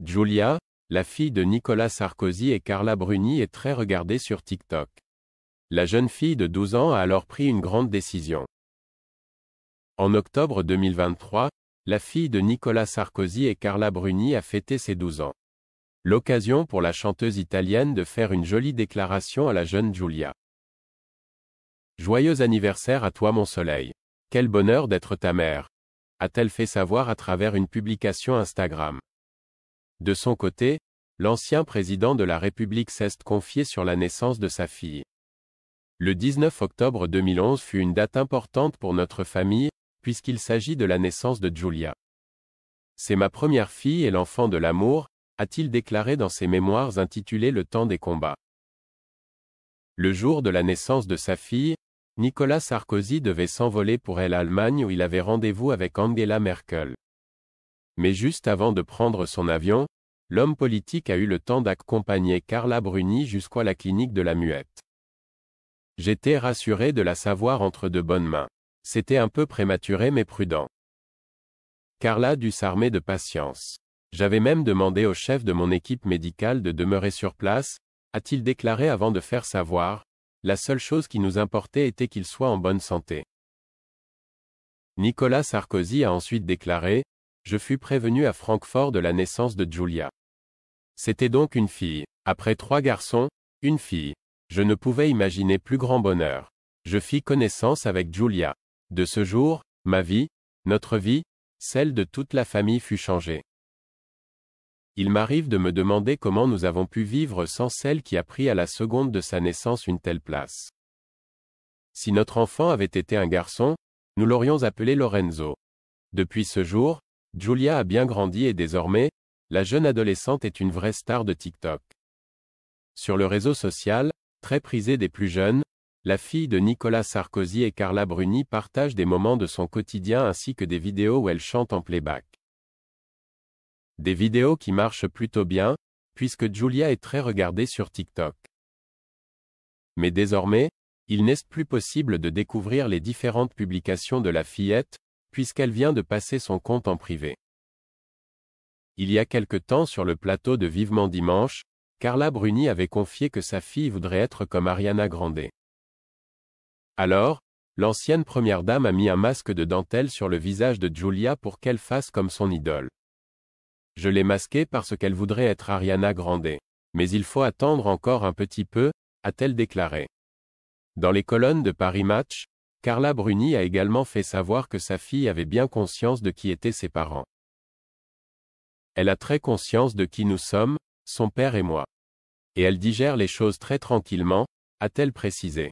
Giulia, la fille de Nicolas Sarkozy et Carla Bruni est très regardée sur TikTok. La jeune fille de 12 ans a alors pris une grande décision. En octobre 2023, la fille de Nicolas Sarkozy et Carla Bruni a fêté ses 12 ans. L'occasion pour la chanteuse italienne de faire une jolie déclaration à la jeune Giulia. Joyeux anniversaire à toi mon soleil. Quel bonheur d'être ta mère, a-t-elle fait savoir à travers une publication Instagram. De son côté, l'ancien président de la République s'est confié sur la naissance de sa fille. Le 19 octobre 2011 fut une date importante pour notre famille, puisqu'il s'agit de la naissance de Giulia. C'est ma première fille et l'enfant de l'amour, a-t-il déclaré dans ses mémoires intitulées Le temps des combats. Le jour de la naissance de sa fille, Nicolas Sarkozy devait s'envoler pour l'Allemagne où il avait rendez-vous avec Angela Merkel. Mais juste avant de prendre son avion, l'homme politique a eu le temps d'accompagner Carla Bruni jusqu'à la clinique de la Muette. J'étais rassuré de la savoir entre de bonnes mains. C'était un peu prématuré mais prudent. Carla dut s'armer de patience. J'avais même demandé au chef de mon équipe médicale de demeurer sur place, a-t-il déclaré avant de faire savoir, la seule chose qui nous importait était qu'il soit en bonne santé. Nicolas Sarkozy a ensuite déclaré, je fus prévenu à Francfort de la naissance de Giulia. C'était donc une fille. Après 3 garçons, une fille. Je ne pouvais imaginer plus grand bonheur. Je fis connaissance avec Giulia. De ce jour, ma vie, notre vie, celle de toute la famille fut changée. Il m'arrive de me demander comment nous avons pu vivre sans celle qui a pris à la seconde de sa naissance une telle place. Si notre enfant avait été un garçon, nous l'aurions appelé Lorenzo. Depuis ce jour, Giulia a bien grandi et désormais, la jeune adolescente est une vraie star de TikTok. Sur le réseau social, très prisé des plus jeunes, la fille de Nicolas Sarkozy et Carla Bruni partagent des moments de son quotidien ainsi que des vidéos où elle chante en playback. Des vidéos qui marchent plutôt bien, puisque Giulia est très regardée sur TikTok. Mais désormais, il n'est plus possible de découvrir les différentes publications de la fillette, puisqu'elle vient de passer son compte en privé. Il y a quelque temps sur le plateau de Vivement Dimanche, Carla Bruni avait confié que sa fille voudrait être comme Ariana Grande. Alors, l'ancienne première dame a mis un masque de dentelle sur le visage de Giulia pour qu'elle fasse comme son idole. Je l'ai masquée parce qu'elle voudrait être Ariana Grande. Mais il faut attendre encore un petit peu, a-t-elle déclaré. Dans les colonnes de Paris Match, Carla Bruni a également fait savoir que sa fille avait bien conscience de qui étaient ses parents. Elle a très conscience de qui nous sommes, son père et moi. Et elle digère les choses très tranquillement, a-t-elle précisé.